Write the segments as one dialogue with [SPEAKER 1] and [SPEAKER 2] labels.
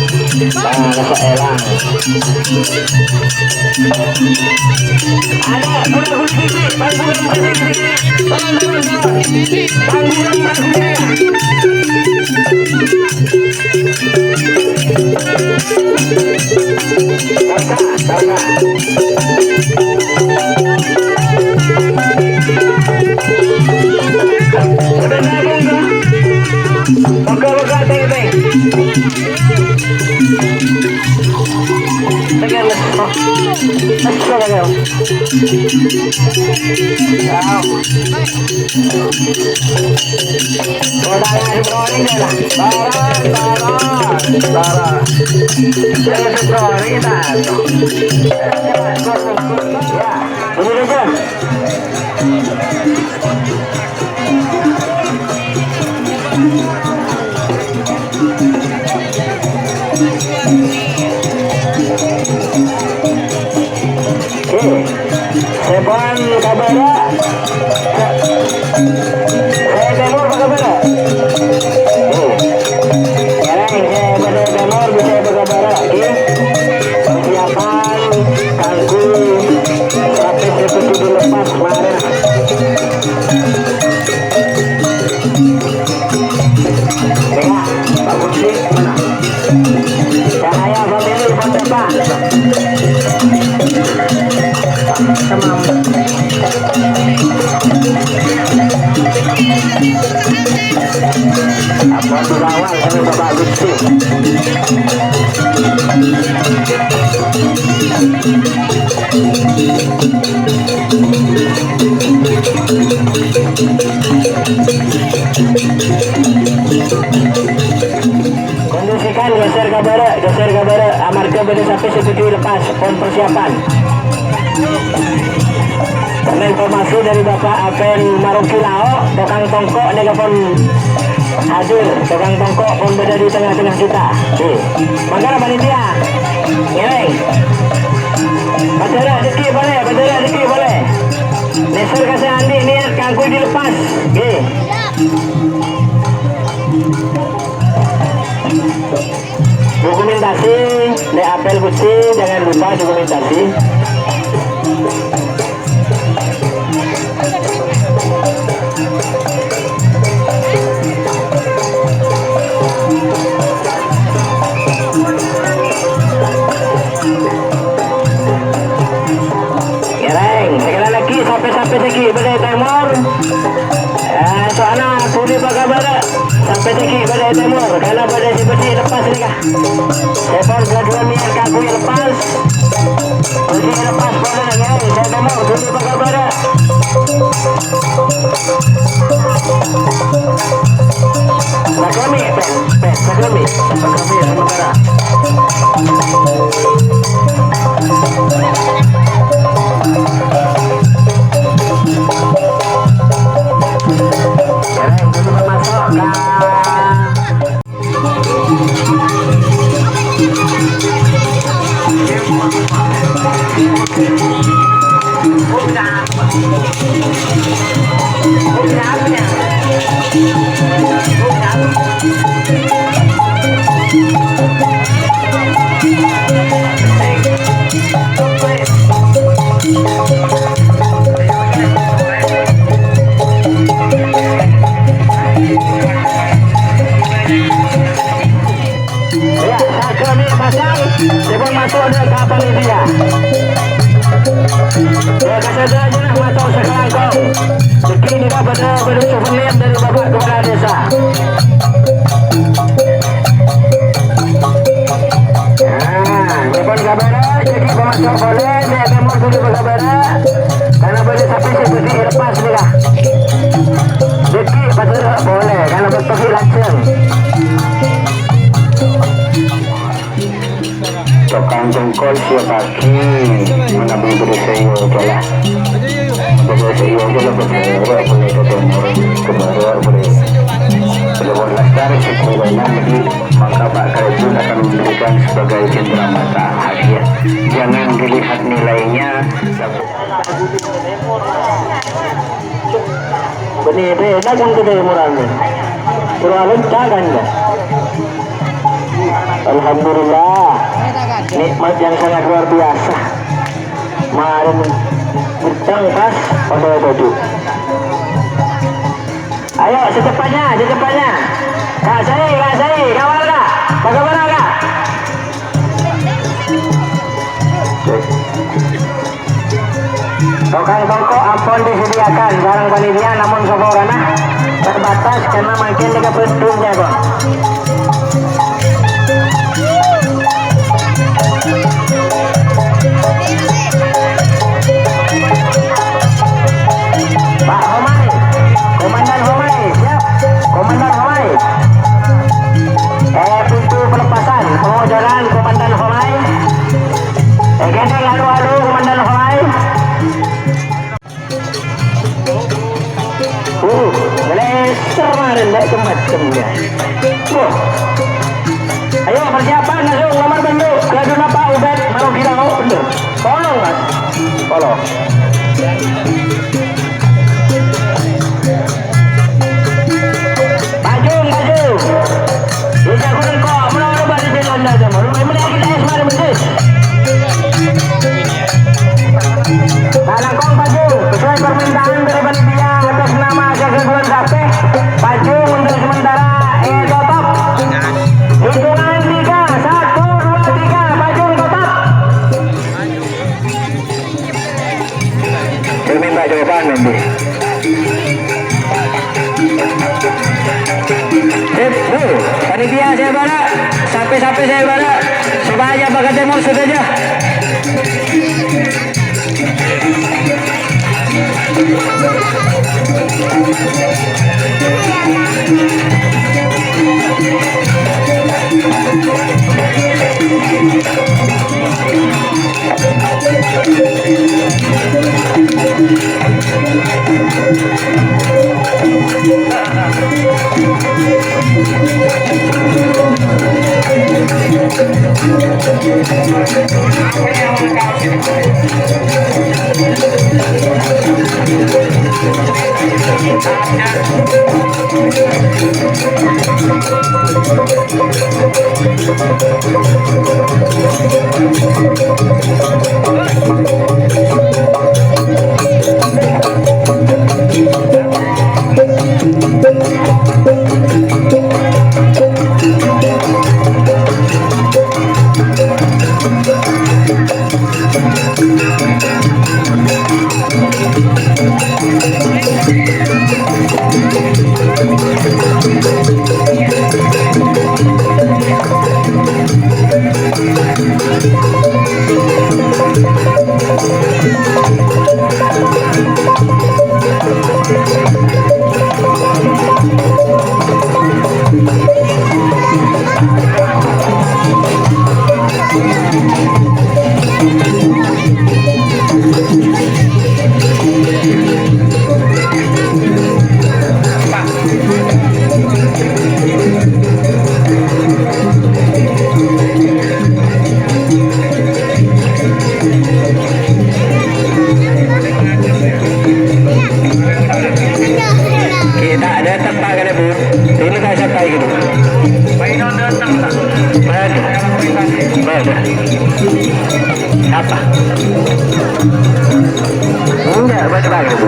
[SPEAKER 1] Nasa elang. Ada budak gigi, panggungan gigi. Panggungan Sepan kabara. Saya Timur kabara. Sekarang saya pada Timur bisa kabara. Persiapan kalku sampai seperti dilepas mana. Tengah, bagus sih mana? Cahaya family depan. Apa berawal dari Bapak Gusti? Kondisikan geser kabara, amarga pada sampai seperti lepas pon persiapan. Karena informasi dari Bapak Apen Marukilao, tukang tongkok negapon hadir, tukang tongkok pun berada di tengah-tengah kita. Mangkara panitia, ngeleng. Bandara rezeki boleh. Neser kasih Andi niat kangkui dilepas. Dokumentasi, le apel Gusti, jangan lupa dokumentasi. Sampai segi pada Timur. Soalnya pulih bakabara sampai segi pada Timur. Kalau pada seperti lepas ni kah? Sepon kedua niat kaku lepas. Pulih lepas pada lagi. Saya Timur pulih bakabara. Sakami, sakami bakabara. Sebelum masuk ada kapan dia? Ya kasih aja nak masuk sekarang kau. Begini dapat souvenir dari Bapak Kepala Desa. Depan kamera, jadi masuk boleh. Saya Timur dulu kamera. Karena boleh sampai seperti lepas ni lah. Jadi pasal boleh. Kalau berpergi langsung. Tukang jengkol siap pagi menabung berseo lah. Berseo kalau berseo boleh ke Timur, ke Barat boleh. Kalau Lestari sekurang jadi maka Pak Karjun akan memberikan sebagai cenderamata hadiah. Jangan dilihat nilainya. Benih deh, nak kan kedai murah ni. Kurang tak kan dah. Alhamdulillah, nikmat yang sangat luar biasa. Kemarin kencang pas pada baju. Ayo secepatnya, secepatnya. Kak Sai, kawal kak. Bagaimana kak? Tukang toko ampun disediakan barang panitia, namun soborana terbatas karena makin dekat pedungnya kok. Pak Homai, Komandan Homai, siap. Komandan Homai. Pintu pelepasan pengojoran Komandan Homai. Gendeng adu-adu Komandan Homai. Geleser kemarin deh macamnya. Ayo persiapan langsung nomor bentuk gaduna Pak Ubed mau kita mau bener. Tolong mas, tolong. Baju. Bisa kuning kok, menurut baju jalan aja. Mulai kita esmar betul. Kalangkong baju sesuai permintaan dari panitia atas nama Kegeguan Sape. Baju untuk sementara top. Hitungan 3, 1, 2, 3, baju top. Saya minta jawaban nanti. Panitia saya barak, sampai saya barak, supaya bakat demo saja. Apa? Enggak, baca gitu.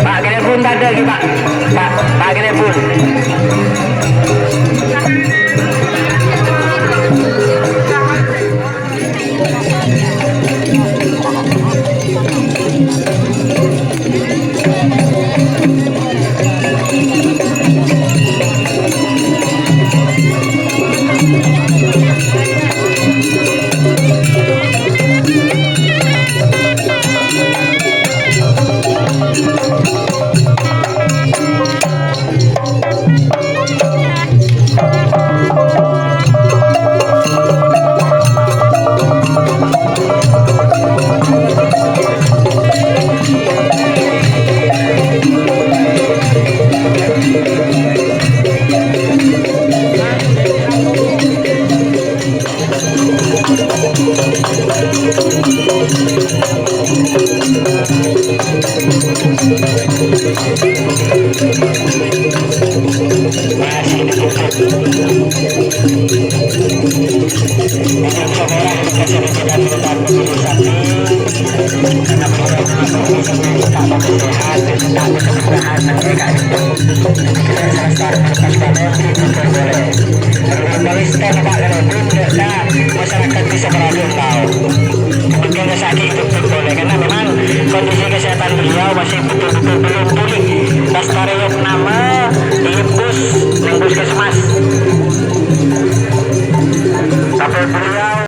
[SPEAKER 1] Pak, telepon tak ada lagi, Pak. Pak, telepon. Masih ditutup. Ini seorang dikasih tidak tetap begitu sapi. Karena beliau tak bersehat, tak berkesudahan mereka itu. Kita selesai berkas panen itu boleh. Balista Pak Bunda dan masyarakat bisa beradu tahu. Mungkin sakit itu boleh karena memang kondisi kesehatan beliau masih betul-betul belum pulih. Lestarian nama diimbus puskesmas. Tapi beliau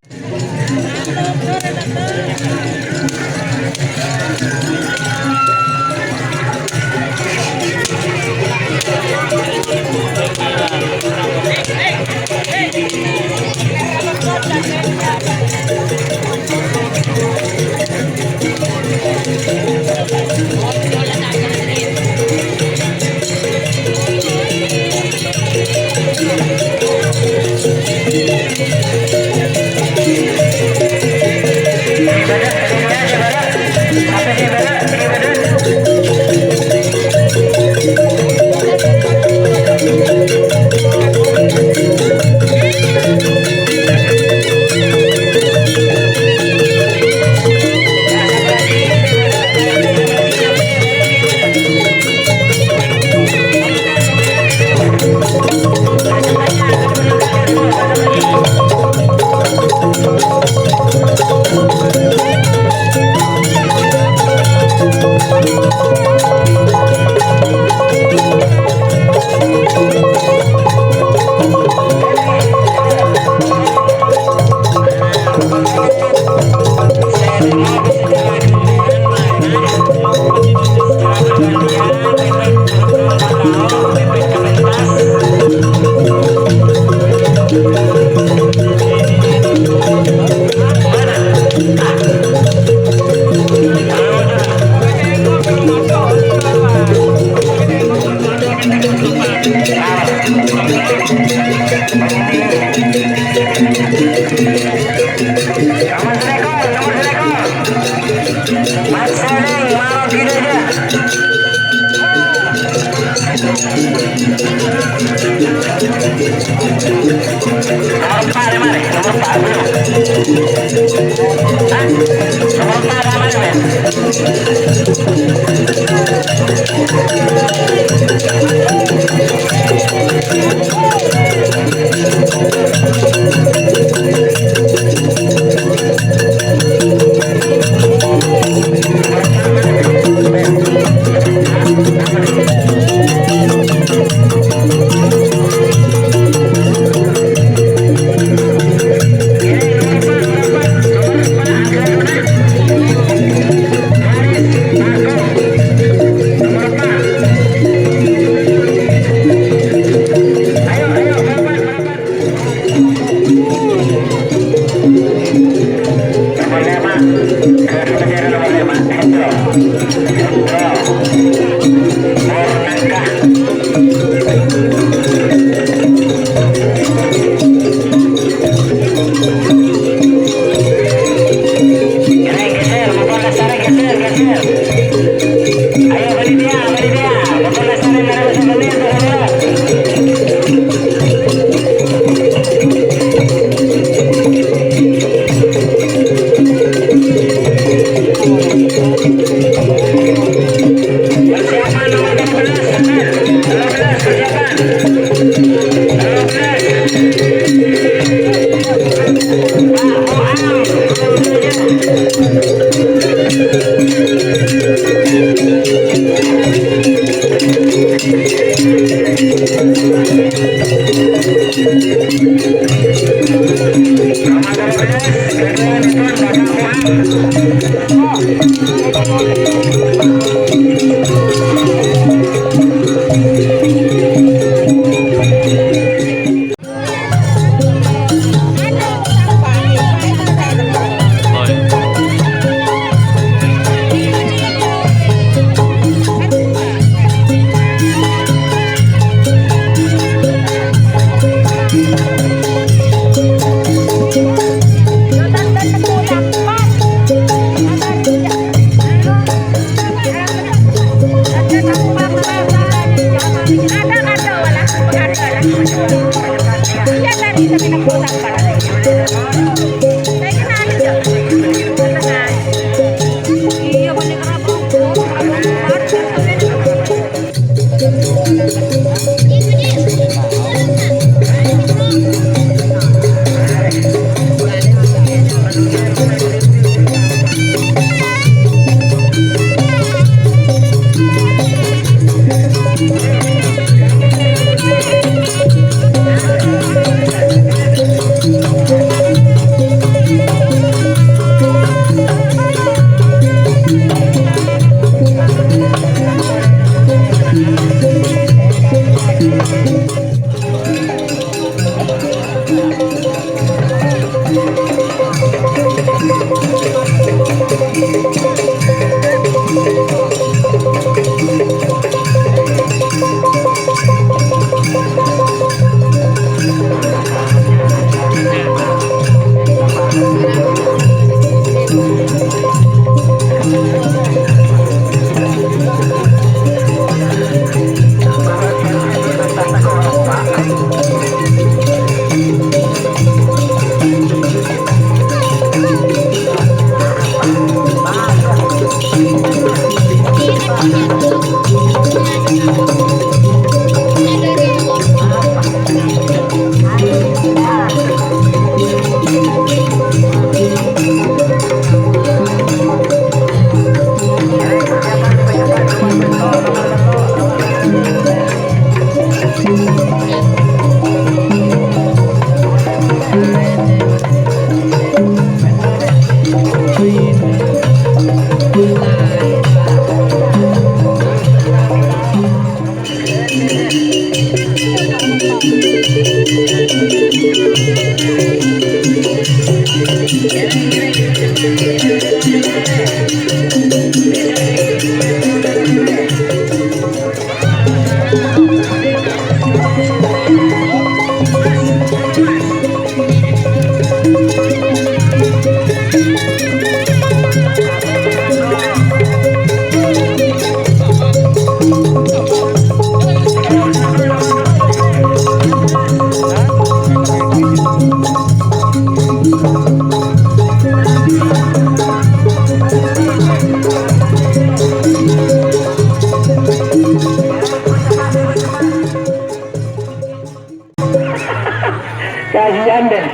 [SPEAKER 1] Kasihan deh.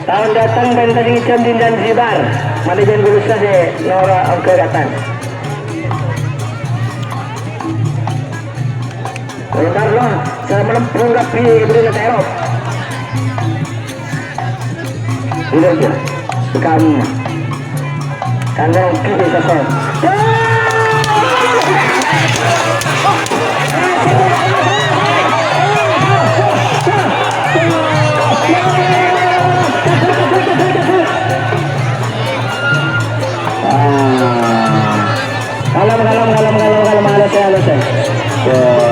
[SPEAKER 1] Tahun datang dan tadi ikan di Zanzibar. Manajemen Bursa de Nora ang kagatan. Bentar loh, saya menunggak di Ibrahim Terop. Ini aja, kami. Kandang kiri sesat. Kalem halus ya.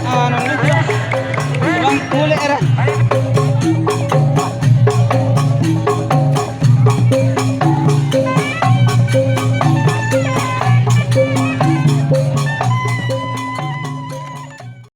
[SPEAKER 2] Ano ni? Bang huli era.